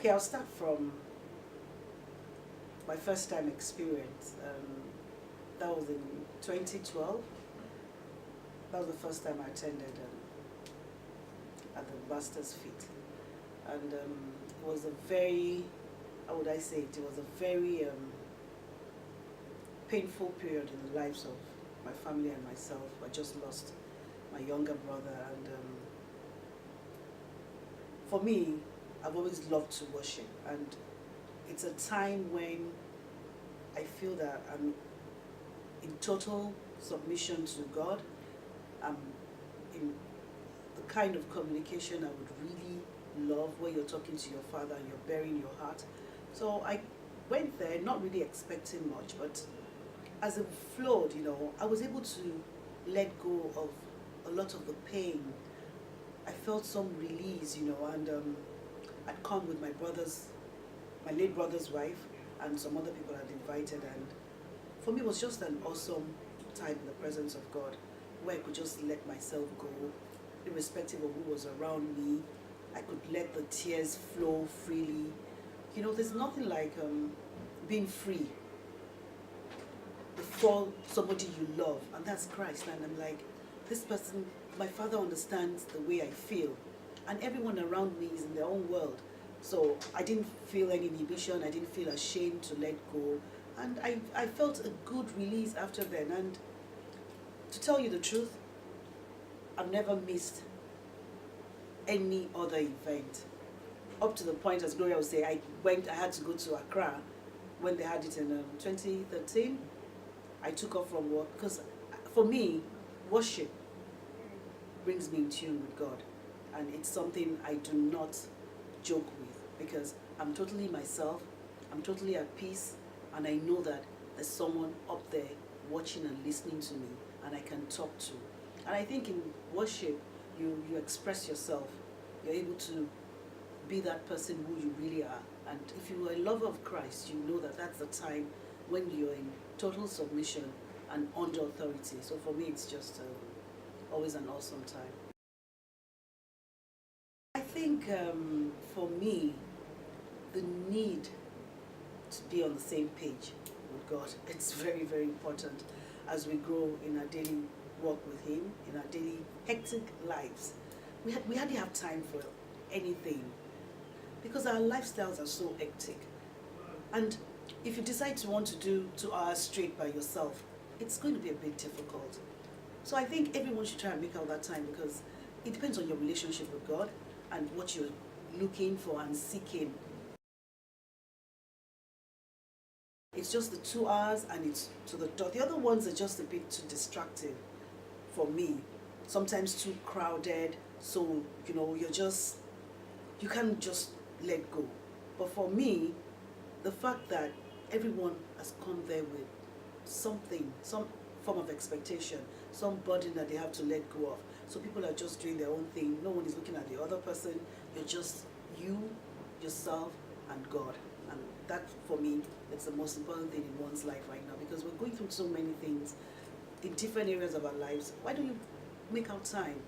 Okay, I'll start from my first time experience. That was in 2012. That was the first time I attended at the Master's Feet. And it was a very, how would I say it? It was a very painful period in the lives of my family and myself. I just lost my younger brother, and for me, I've always loved to worship, and it's a time when I feel that I'm in total submission to God. I'm in the kind of communication I would really love, where you're talking to your Father and you're bearing your heart. So I went there not really expecting much, but as it flowed, you know, I was able to let go of a lot of the pain. I felt some release, you know, and I'd come with my late brother's wife, and some other people I'd invited, and for me it was just an awesome time in the presence of God, where I could just let myself go, irrespective of who was around me. I could let the tears flow freely. You know, there's nothing like being free before somebody you love, and that's Christ. And I'm like, this person, my Father understands the way I feel, and everyone around me is in their own world. So I didn't feel any inhibition, I didn't feel ashamed to let go, and I felt a good release after then. And to tell you the truth, I've never missed any other event, up to the point, as Gloria would say, I had to go to Accra when they had it in 2013. I took off from work, because for me, worship brings me in tune with God, and it's something I do not joke with, because I'm totally myself, I'm totally at peace, and I know that there's someone up there watching and listening to me, and I can talk to. And I think in worship, you express yourself, you're able to be that person who you really are. And if you are a lover of Christ, you know that that's the time when you're in total submission and under authority. So for me, it's just always an awesome time. I think for me, the need to be on the same page with God, it's very, very important as we grow in our daily walk with Him, in our daily hectic lives. We hardly have time for anything, because our lifestyles are so hectic. And if you decide to want to do 2 hours straight by yourself, it's going to be a bit difficult. So I think everyone should try and make out that time, because it depends on your relationship with God and what you're looking for and seeking. It's just the 2 hours, and it's to the dot. The other ones are just a bit too distracting for me. Sometimes too crowded, so you know, you can't just let go. But for me, the fact that everyone has come there with something, some form of expectation, some burden that they have to let go of. So people are just doing their own thing. No one is looking at the other person. You're just you, yourself, and God. And that, for me, it's the most important thing in one's life right now, because we're going through so many things in different areas of our lives. Why don't you make out time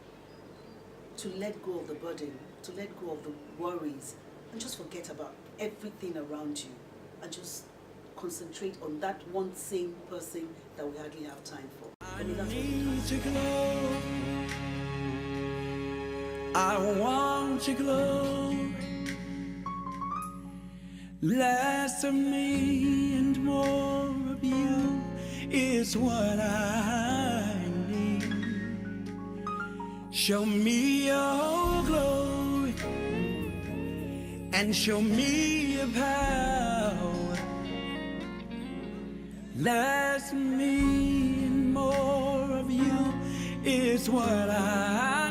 to let go of the burden, to let go of the worries, and just forget about everything around you, and just concentrate on that one same person that we hardly have time for. I need to glow. I want to glow. Less of me and more of you is what I need. Show me your glory and show me your power. Less of me and more of you is what I